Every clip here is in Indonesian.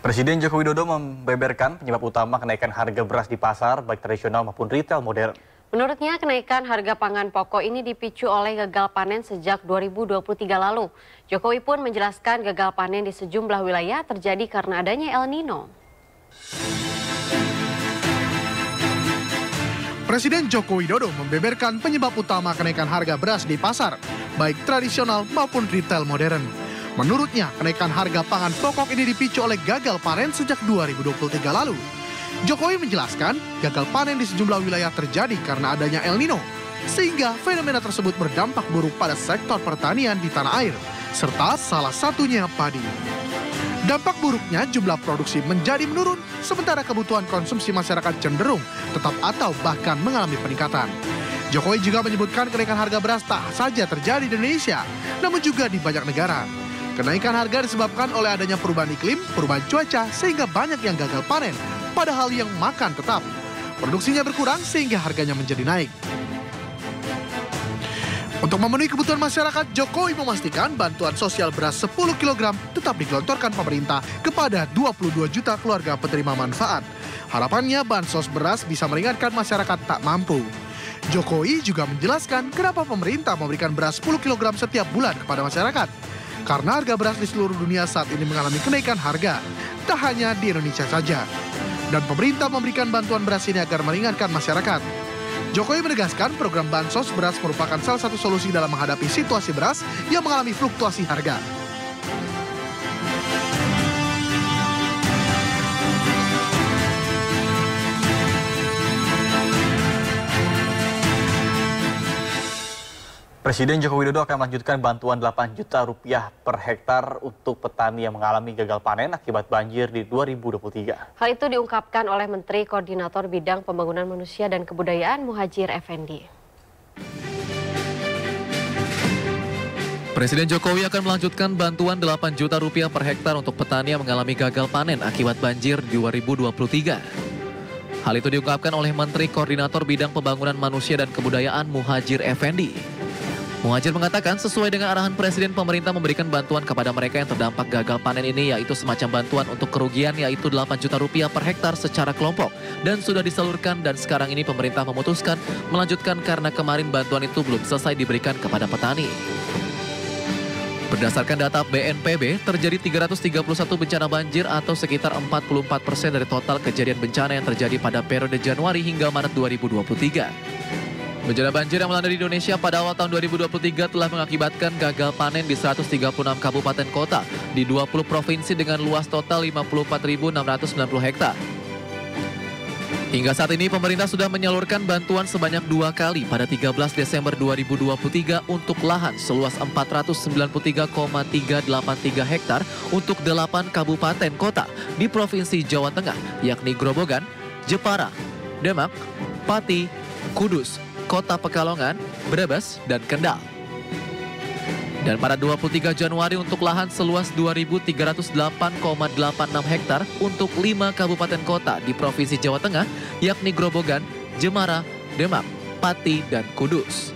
Presiden Joko Widodo membeberkan penyebab utama kenaikan harga beras di pasar, baik tradisional maupun retail modern. Menurutnya, kenaikan harga pangan pokok ini dipicu oleh gagal panen sejak 2023 lalu. Jokowi pun menjelaskan gagal panen di sejumlah wilayah terjadi karena adanya El Nino. Presiden Joko Widodo membeberkan penyebab utama kenaikan harga beras di pasar, baik tradisional maupun retail modern. Menurutnya, kenaikan harga pangan pokok ini dipicu oleh gagal panen sejak 2023 lalu. Jokowi menjelaskan, gagal panen di sejumlah wilayah terjadi karena adanya El Nino, sehingga fenomena tersebut berdampak buruk pada sektor pertanian di tanah air, serta salah satunya padi. Dampak buruknya jumlah produksi menjadi menurun, sementara kebutuhan konsumsi masyarakat cenderung tetap atau bahkan mengalami peningkatan. Jokowi juga menyebutkan kenaikan harga beras tak saja terjadi di Indonesia, namun juga di banyak negara. Kenaikan harga disebabkan oleh adanya perubahan iklim, perubahan cuaca, sehingga banyak yang gagal panen, padahal yang makan tetap. Produksinya berkurang sehingga harganya menjadi naik. Untuk memenuhi kebutuhan masyarakat, Jokowi memastikan bantuan sosial beras 10 kg tetap digelontorkan pemerintah kepada 22 juta keluarga penerima manfaat. Harapannya bansos beras bisa meringankan masyarakat tak mampu. Jokowi juga menjelaskan kenapa pemerintah memberikan beras 10 kg setiap bulan kepada masyarakat. Karena harga beras di seluruh dunia saat ini mengalami kenaikan harga, tak hanya di Indonesia saja. Dan pemerintah memberikan bantuan beras ini agar meringankan masyarakat. Jokowi menegaskan program bansos beras merupakan salah satu solusi dalam menghadapi situasi beras yang mengalami fluktuasi harga. Presiden Joko Widodo akan melanjutkan bantuan 8 juta rupiah per hektar untuk petani yang mengalami gagal panen akibat banjir di 2023. Hal itu diungkapkan oleh Menteri Koordinator Bidang Pembangunan Manusia dan Kebudayaan Muhadjir Effendi. Presiden Jokowi akan melanjutkan bantuan 8 juta rupiah per hektar untuk petani yang mengalami gagal panen akibat banjir di 2023. Hal itu diungkapkan oleh Menteri Koordinator Bidang Pembangunan Manusia dan Kebudayaan Muhadjir Effendi. Muhadjir mengatakan sesuai dengan arahan Presiden, pemerintah memberikan bantuan kepada mereka yang terdampak gagal panen ini, yaitu semacam bantuan untuk kerugian yaitu 8 juta rupiah per hektar secara kelompok, dan sudah disalurkan, dan sekarang ini pemerintah memutuskan melanjutkan karena kemarin bantuan itu belum selesai diberikan kepada petani. Berdasarkan data BNPB, terjadi 331 bencana banjir atau sekitar 44% dari total kejadian bencana yang terjadi pada periode Januari hingga Maret 2023. Bencana banjir yang melanda di Indonesia pada awal tahun 2023 telah mengakibatkan gagal panen di 136 kabupaten kota di 20 provinsi dengan luas total 54.690 hektar. Hingga saat ini pemerintah sudah menyalurkan bantuan sebanyak 2 kali pada 13 Desember 2023 untuk lahan seluas 493,383 hektar untuk 8 kabupaten kota di Provinsi Jawa Tengah, yakni Grobogan, Jepara, Demak, Pati, Kudus, Kota Pekalongan, Brebes, dan Kendal. Dan pada 23 Januari untuk lahan seluas 2.308,86 hektar untuk 5 kabupaten kota di Provinsi Jawa Tengah, yakni Grobogan, Jemara, Demak, Pati, dan Kudus.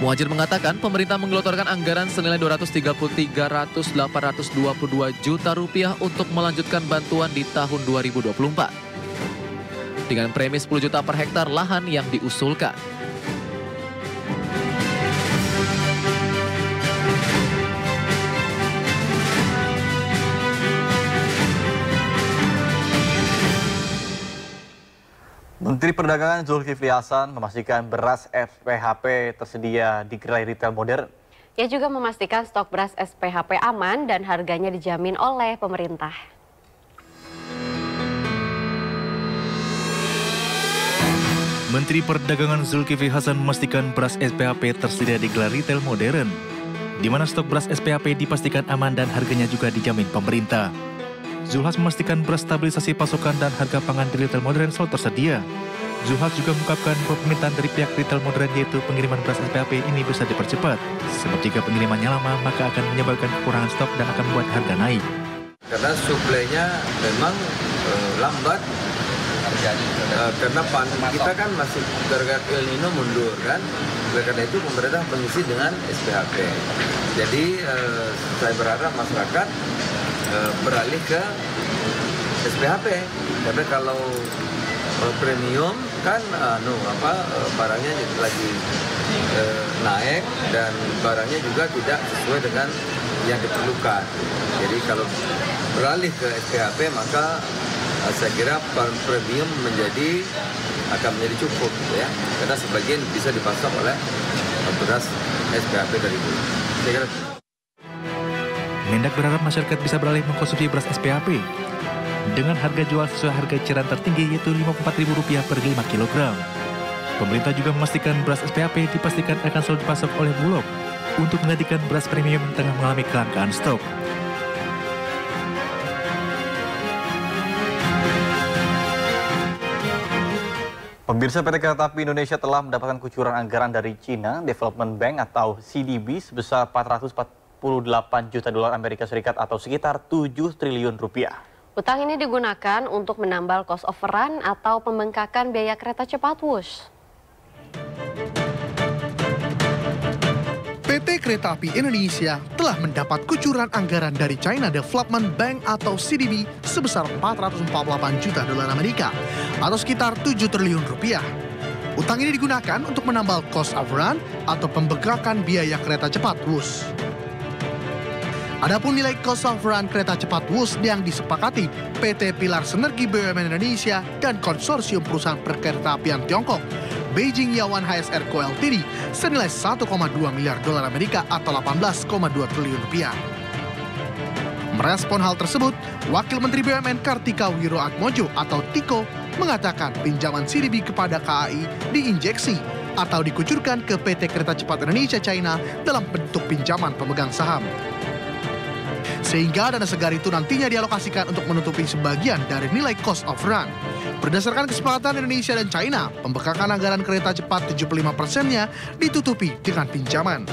Muhadjir mengatakan pemerintah menggelontorkan anggaran senilai 233.822 juta rupiah untuk melanjutkan bantuan di tahun 2024. Dengan premi 10 juta per hektar lahan yang diusulkan. Menteri Perdagangan Zulkifli Hasan memastikan beras SPHP tersedia di gerai retail modern. Ia juga memastikan stok beras SPHP aman dan harganya dijamin oleh pemerintah. Menteri Perdagangan Zulkifli Hasan memastikan beras SPHP tersedia di gerai retail modern, di mana stok beras SPHP dipastikan aman dan harganya juga dijamin pemerintah. Zulhas memastikan beras stabilisasi pasokan dan harga pangan di retail modern selalu tersedia. Zulhas juga mengungkapkan bahwa permintaan dari pihak retail modern yaitu pengiriman beras SPHP ini bisa dipercepat, sebab jika pengirimannya lama maka akan menyebabkan kekurangan stok dan akan membuat harga naik. Karena suplainya memang lambat. Karena kita kan masih gara-gara El Nino mundur kan, oleh karena itu pemerintah mengisi dengan SPHP. Jadi saya berharap masyarakat beralih ke SPHP. Karena kalau premium kan barangnya lagi naik dan barangnya juga tidak sesuai dengan yang diperlukan. Jadi kalau beralih ke SPHP maka saya kira premium akan menjadi cukup ya, karena sebagian bisa dipasok oleh beras SPHP dari dulu. Saya kira Mendak berharap masyarakat bisa beralih mengkonsumsi beras SPHP dengan harga jual sesuai harga eceran tertinggi yaitu Rp54.000 per 5 kg. Pemerintah juga memastikan beras SPHP dipastikan akan selalu dipasok oleh Bulog untuk menggantikan beras premium yang tengah mengalami kelangkaan stok. Pemirsa, PT Kereta Api Indonesia telah mendapatkan kucuran anggaran dari China Development Bank atau CDB sebesar 448 juta dolar Amerika Serikat atau sekitar 7 triliun rupiah. Utang ini digunakan untuk menambal cost overrun atau pembengkakan biaya kereta cepat Wush. PT Kereta Api Indonesia telah mendapat kucuran anggaran dari China Development Bank atau CDB sebesar 448 juta dolar Amerika atau sekitar 7 triliun rupiah. Utang ini digunakan untuk menambal cost overrun atau pembengkakan biaya kereta cepat Wush. Adapun nilai cost overrun kereta cepat Wush yang disepakati PT Pilar Sinergi BUMN Indonesia dan konsorsium perusahaan perkeretaapian Tiongkok, Beijing Yawan HSR Co Ltd senilai 1,2 miliar dolar Amerika atau 18,2 triliun rupiah. Merespon hal tersebut, Wakil Menteri BUMN Kartika Wiroatmojo atau Tiko mengatakan pinjaman CDB kepada KAI diinjeksi atau dikucurkan ke PT Kereta Cepat Indonesia China dalam bentuk pinjaman pemegang saham. Sehingga dana segar itu nantinya dialokasikan untuk menutupi sebagian dari nilai cost overrun. Berdasarkan kesepakatan Indonesia dan China, pembengkakan anggaran kereta cepat 75%-nya ditutupi dengan pinjaman.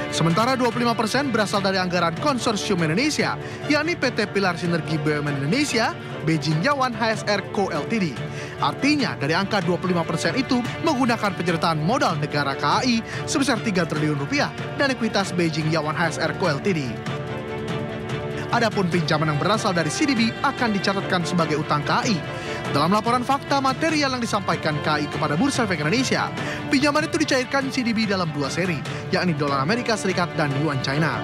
Sementara 25% berasal dari anggaran konsorsium Indonesia, yakni PT Pilar Sinergi BUMN Indonesia, Beijing Yawan HSR Co Ltd. Artinya dari angka 25% itu menggunakan penyertaan modal negara KAI sebesar 3 triliun rupiah dan ekuitas Beijing Yawan HSR Co Ltd. Adapun pinjaman yang berasal dari CDB akan dicatatkan sebagai utang KAI. Dalam laporan fakta material yang disampaikan KAI kepada Bursa Efek Indonesia, pinjaman itu dicairkan CDB dalam 2 seri, yakni dolar Amerika Serikat dan yuan China.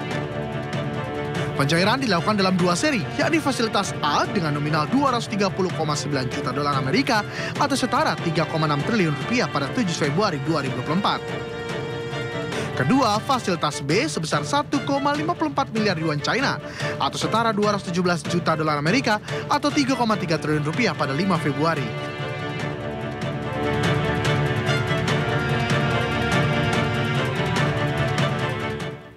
Pencairan dilakukan dalam 2 seri, yakni fasilitas A dengan nominal 230,9 juta dolar Amerika atau setara 3,6 triliun rupiah pada 7 Februari 2024. Kedua, fasilitas B sebesar 1,54 miliar yuan China atau setara 217 juta dolar Amerika atau 3,3 triliun rupiah pada 5 Februari.